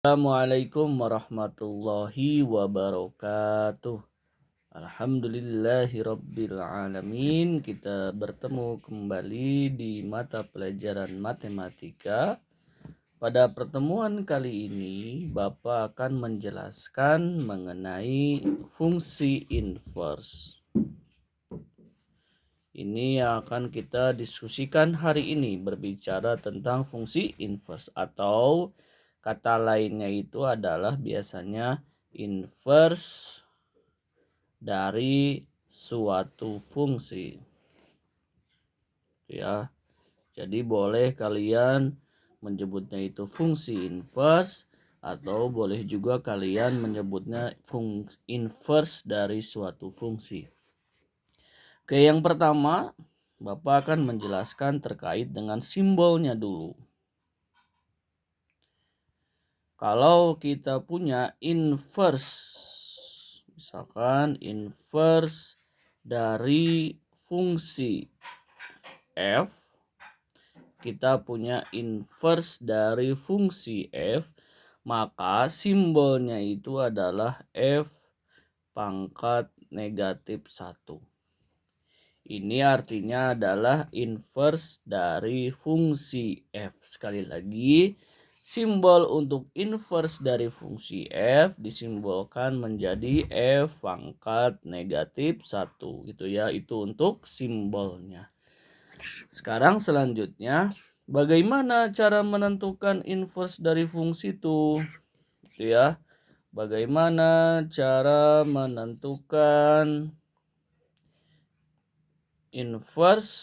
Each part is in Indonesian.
Assalamualaikum warahmatullahi wabarakatuh. Alhamdulillahirrabbilalamin. Kita bertemu kembali di mata pelajaran matematika. Pada pertemuan kali ini, Bapak akan menjelaskan mengenai fungsi inverse. Ini yang akan kita diskusikan hari ini, berbicara tentang fungsi inverse, atau kata lainnya itu adalah biasanya inverse dari suatu fungsi. Ya. Jadi boleh kalian menyebutnya itu fungsi inverse, atau boleh juga kalian menyebutnya inverse dari suatu fungsi. Oke, yang pertama, Bapak akan menjelaskan terkait dengan simbolnya dulu. Kalau kita punya inverse, misalkan inverse dari fungsi f, kita punya inverse dari fungsi f, maka simbolnya itu adalah f pangkat negatif 1. Ini artinya adalah inverse dari fungsi f. Sekali lagi, simbol untuk inverse dari fungsi f disimbolkan menjadi f pangkat negatif 1. Gitu ya, itu untuk simbolnya. Sekarang selanjutnya, bagaimana cara menentukan inverse dari fungsi itu? Gitu ya. Bagaimana cara menentukan inverse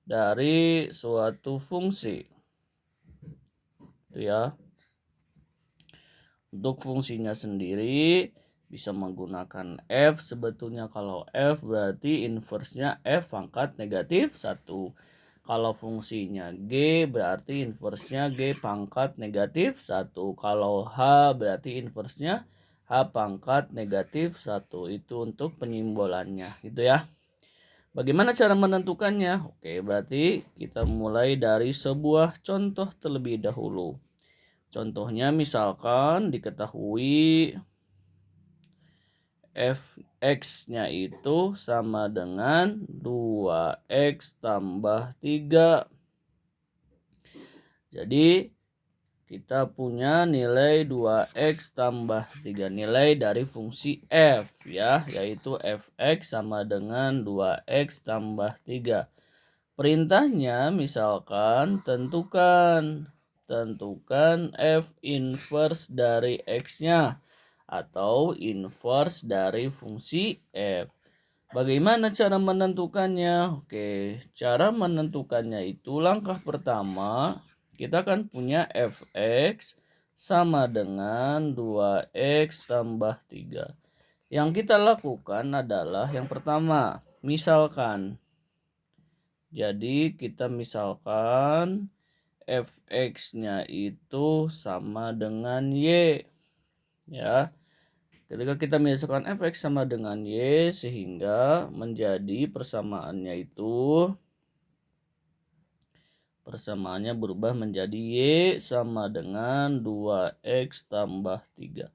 dari suatu fungsi, itu ya. Untuk fungsinya sendiri bisa menggunakan f. Sebetulnya kalau f berarti inverse-nya f pangkat negatif 1. Kalau fungsinya g berarti inverse-nya g pangkat negatif 1. Kalau h berarti inverse-nya h pangkat negatif 1. Itu untuk penyimbolannya, gitu ya. Bagaimana cara menentukannya? Oke, berarti kita mulai dari sebuah contoh terlebih dahulu. Contohnya misalkan diketahui fx-nya itu sama dengan 2x tambah 3. Jadi kita punya nilai 2x tambah 3, nilai dari fungsi f ya, yaitu fx sama dengan 2x tambah 3. Perintahnya misalkan tentukan f inverse dari x-nya atau inverse dari fungsi f. Bagaimana cara menentukannya? Oke, cara menentukannya itu langkah pertama, kita kan punya fx sama dengan 2x tambah 3. Yang kita lakukan adalah yang pertama, misalkan. Jadi kita misalkan fx-nya itu sama dengan y. Ya. Ketika kita misalkan fx sama dengan y, sehingga menjadi persamaannya berubah menjadi y sama dengan 2x tambah 3.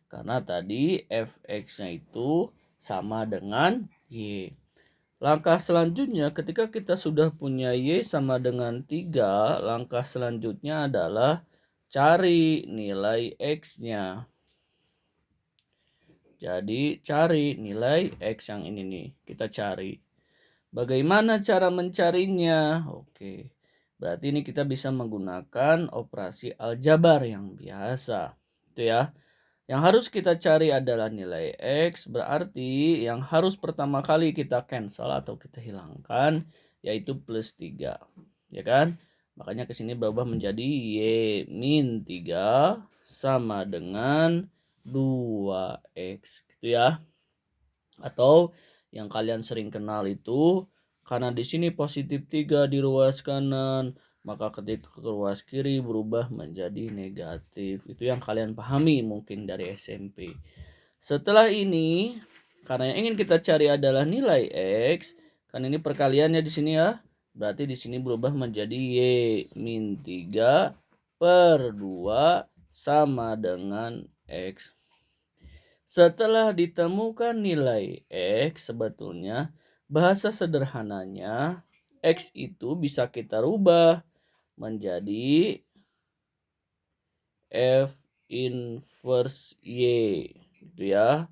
Karena tadi fx-nya itu sama dengan y. Langkah selanjutnya, ketika kita sudah punya y sama dengan 3, langkah selanjutnya adalah cari nilai x-nya. Jadi cari nilai x yang ini nih, kita cari. Bagaimana cara mencarinya? Oke, berarti ini kita bisa menggunakan operasi aljabar yang biasa. Itu ya. Yang harus kita cari adalah nilai x, berarti yang harus pertama kali kita cancel atau kita hilangkan yaitu plus 3. Ya kan? Makanya ke sini berubah menjadi y min 3 sama dengan 2x, gitu ya. Atau yang kalian sering kenal itu, karena di sini positif 3 di ruas kanan, maka ketika ke ruas kiri berubah menjadi negatif. Itu yang kalian pahami mungkin dari SMP. Setelah ini, karena yang ingin kita cari adalah nilai x, kan ini perkaliannya di sini ya. Berarti di sini berubah menjadi y min 3 per 2 sama dengan X. Setelah ditemukan nilai X, sebetulnya bahasa sederhananya X itu bisa kita rubah menjadi F inverse Y, gitu ya,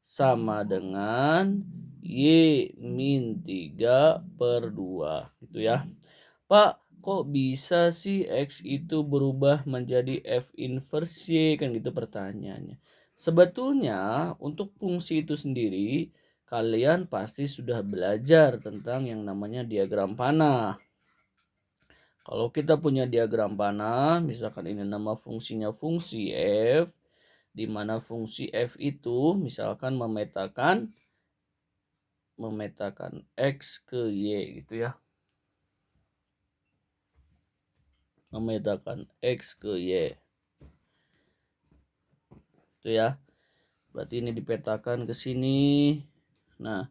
sama dengan Y min 3/2, gitu ya. Pak, kok bisa sih X itu berubah menjadi F inverse Y? Kan gitu pertanyaannya. Sebetulnya untuk fungsi itu sendiri, kalian pasti sudah belajar tentang yang namanya diagram panah. Kalau kita punya diagram panah, misalkan ini nama fungsinya fungsi F, di mana fungsi F itu misalkan memetakan X ke Y, gitu ya. Memetakan X ke Y. Itu ya. Berarti ini dipetakan ke sini. Nah,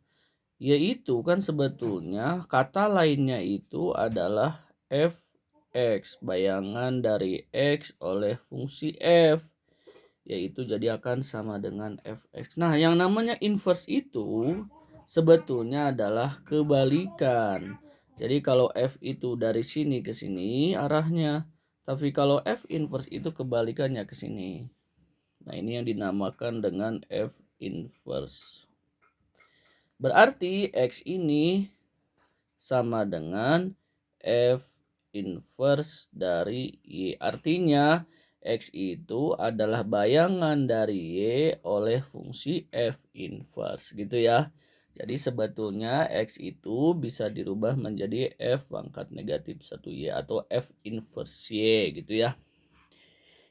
yaitu kan sebetulnya kata lainnya itu adalah fx, bayangan dari x oleh fungsi f, yaitu jadi akan sama dengan fx. Nah, yang namanya inverse itu sebetulnya adalah kebalikan. Jadi kalau f itu dari sini ke sini arahnya, tapi kalau f inverse itu kebalikannya ke sini. Nah, ini yang dinamakan dengan F inverse. Berarti X ini sama dengan F inverse dari Y. Artinya X itu adalah bayangan dari Y oleh fungsi F inverse, gitu ya. Jadi sebetulnya X itu bisa dirubah menjadi F pangkat negatif 1Y atau F inverse Y, gitu ya.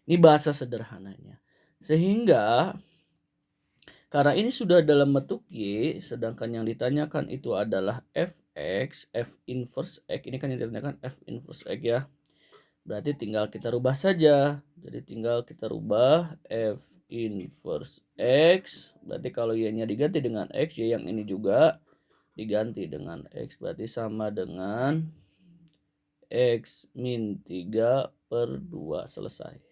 Ini bahasa sederhananya. Sehingga karena ini sudah dalam bentuk Y, sedangkan yang ditanyakan itu adalah Fx, F inverse X. Ini kan yang ditanyakan F inverse X ya. Berarti tinggal kita rubah saja. Jadi tinggal kita rubah F inverse X. Berarti kalau Y-nya diganti dengan X, Y yang ini juga diganti dengan X. Berarti sama dengan X min 3/2. Selesai.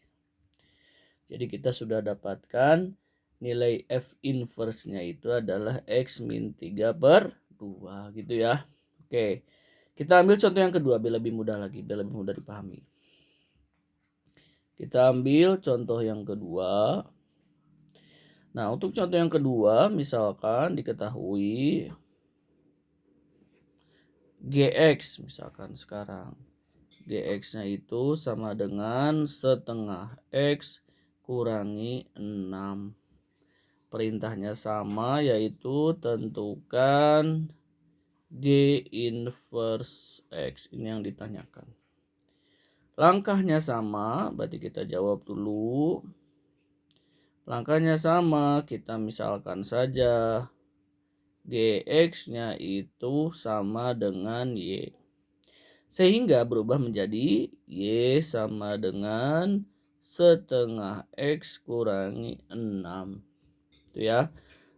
Jadi kita sudah dapatkan nilai F inverse-nya itu adalah X min 3/2, gitu ya. Oke, kita ambil contoh yang kedua biar lebih mudah lagi, biar lebih mudah dipahami. Kita ambil contoh yang kedua. Nah, untuk contoh yang kedua, misalkan diketahui GX, misalkan sekarang. GX-nya itu sama dengan setengah X kurangi 6. Perintahnya sama, yaitu tentukan G inverse X. Ini yang ditanyakan. Langkahnya sama, berarti kita jawab dulu. Langkahnya sama, kita misalkan saja GX-nya itu sama dengan Y. Sehingga berubah menjadi Y sama dengan setengah X kurangi 6. Itu ya.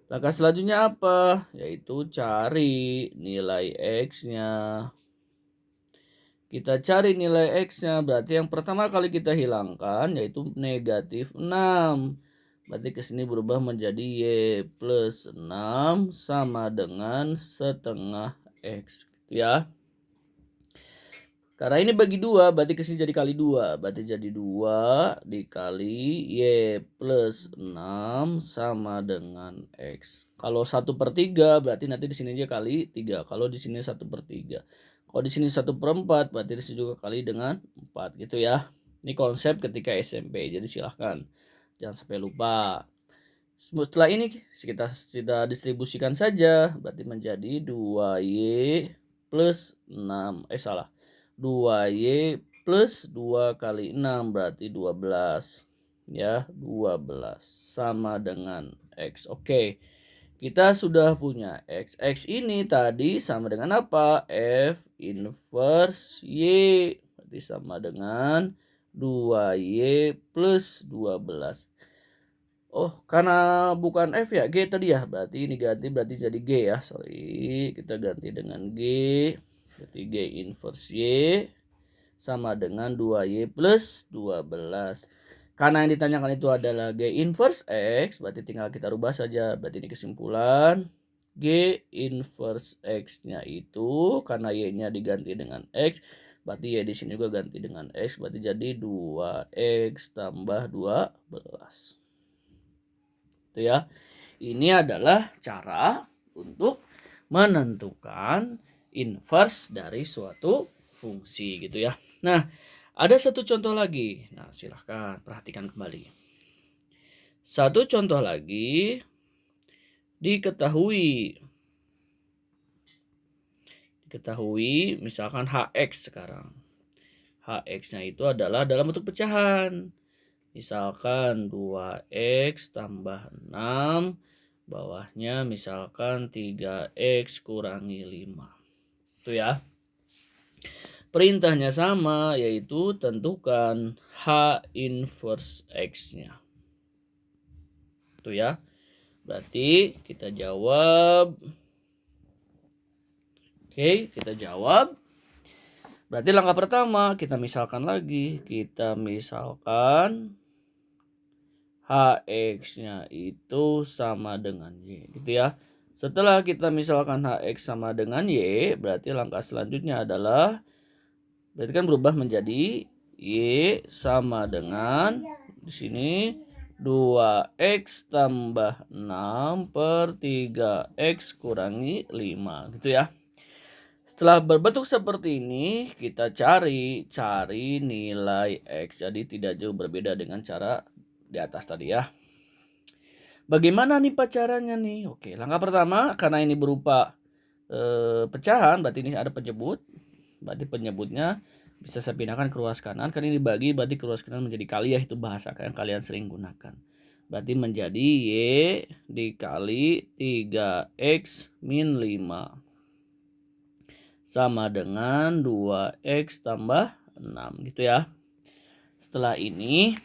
Langkah selanjutnya apa? Yaitu cari nilai X-nya. Kita cari nilai X-nya, berarti yang pertama kali kita hilangkan yaitu negatif 6. Berarti ke sini berubah menjadi Y plus 6 sama dengan setengah X. Gitu ya. Karena ini bagi 2, berarti ke sini jadi kali 2. Berarti jadi 2 dikali Y plus 6 sama dengan X. Kalau 1/3 berarti nanti di sini aja kali 3. Kalau di sini 1/3. Kalau di sini 1/4 berarti di sini juga kali dengan 4, gitu ya. Ini konsep ketika SMP. Jadi silahkan jangan sampai lupa. Setelah ini kita sudah distribusikan saja. Berarti menjadi 2Y plus 6. Salah. 2Y plus 2 kali 6 berarti 12. Ya, 12 sama dengan X. Oke. Kita sudah punya X. X ini tadi sama dengan apa? F inverse Y. Berarti sama dengan 2Y plus 12. Oh, karena bukan F ya, G tadi ya. Berarti ini ganti, berarti jadi G ya. Sorry, kita ganti dengan G. Berarti G inverse Y sama dengan 2Y plus 12. Karena yang ditanyakan itu adalah G inverse X, berarti tinggal kita rubah saja. Berarti ini kesimpulan. G inverse X-nya itu karena Y-nya diganti dengan X, berarti Y di sini juga ganti dengan X, berarti jadi 2X tambah 12. Itu ya. Ini adalah cara untuk menentukan inverse dari suatu fungsi gitu ya. Nah, ada satu contoh lagi. Nah, silahkan perhatikan kembali. Satu contoh lagi. Diketahui misalkan HX sekarang. HX-nya itu adalah dalam bentuk pecahan. Misalkan 2X tambah 6. Bawahnya misalkan 3X kurangi 5. Itu ya. Perintahnya sama, yaitu tentukan H inverse X-nya. Itu ya. Berarti kita jawab. Oke, kita jawab. Berarti langkah pertama kita misalkan lagi. Kita misalkan HX-nya itu sama dengan Y. Gitu ya. Setelah kita misalkan HX sama dengan Y, berarti langkah selanjutnya adalah, berarti kan berubah menjadi Y sama dengan, di sini 2X tambah 6 per 3X kurangi 5 gitu ya. Setelah berbentuk seperti ini, kita cari nilai X. Jadi tidak jauh berbeda dengan cara di atas tadi ya. Bagaimana nih Pak caranya nih? Oke, langkah pertama, karena ini berupa pecahan, berarti ini ada penyebut. Berarti penyebutnya bisa saya pindahkan ke ruas kanan. Kan ini dibagi, berarti ke ruas kanan menjadi kali ya, itu bahasa yang kalian sering gunakan. Berarti menjadi Y dikali 3X min 5. Sama dengan 2X tambah 6 gitu ya. Setelah ini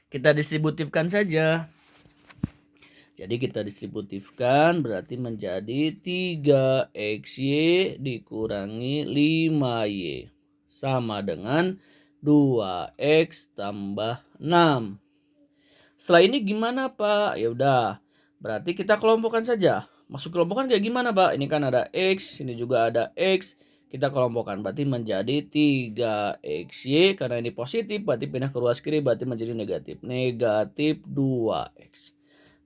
kita distributifkan saja. Jadi kita distributifkan berarti menjadi 3XY dikurangi 5Y. Sama dengan 2X tambah 6. Setelah ini gimana Pak? Ya udah, berarti kita kelompokkan saja. Maksud kelompokan kayak gimana Pak? Ini kan ada X, ini juga ada X. Kita kelompokkan berarti menjadi 3XY. Karena ini positif berarti pindah ke ruas kiri berarti menjadi negatif. Negatif 2X.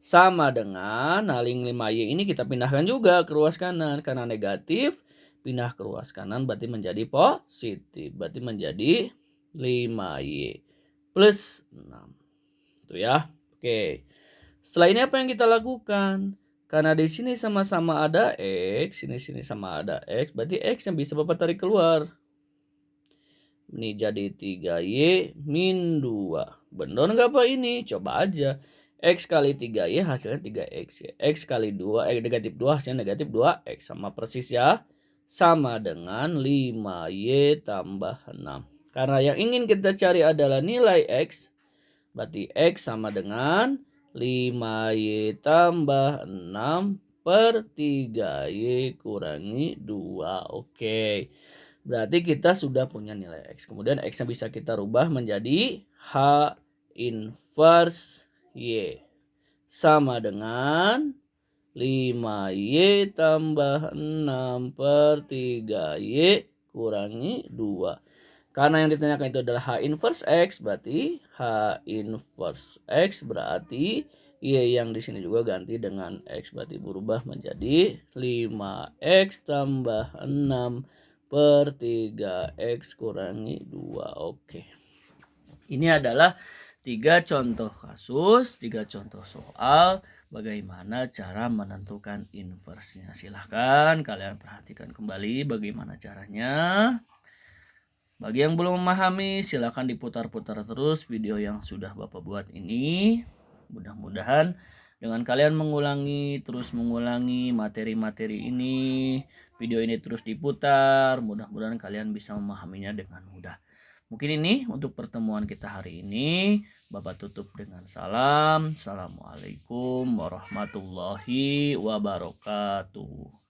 Sama dengan ling 5Y ini kita pindahkan juga ke ruas kanan. Karena negatif pindah ke ruas kanan berarti menjadi positif. Berarti menjadi 5Y plus 6. Itu ya. Oke. Setelah ini apa yang kita lakukan? Karena di sini sama-sama ada X, sini sama ada X, berarti X yang bisa Bapak tarik keluar. Ini jadi 3Y min 2. Benar nggak Pak ini? Coba aja. X kali 3Y hasilnya 3X ya. X kali 2, negatif 2 hasilnya negatif 2X. Sama persis ya. Sama dengan 5Y tambah 6. Karena yang ingin kita cari adalah nilai X. Berarti X sama dengan 5Y tambah 6 per 3Y kurangi 2. Oke. Berarti kita sudah punya nilai X. Kemudian X-nya bisa kita rubah menjadi H inverse Y. Sama dengan 5Y tambah 6 per 3Y kurangi 2. Karena yang ditanyakan itu adalah H inverse X, berarti H inverse X berarti Y yang di sini juga ganti dengan X. Berarti berubah menjadi 5X tambah 6 per 3X kurangi 2. Oke. Ini adalah 3 contoh kasus, 3 contoh soal bagaimana cara menentukan inverse-nya. Silahkan kalian perhatikan kembali bagaimana caranya. Bagi yang belum memahami, silahkan diputar-putar terus video yang sudah Bapak buat ini. Mudah-mudahan dengan kalian terus mengulangi materi-materi ini, video ini terus diputar, mudah-mudahan kalian bisa memahaminya dengan mudah. Mungkin ini untuk pertemuan kita hari ini. Bapak tutup dengan salam. Assalamualaikum warahmatullahi wabarakatuh.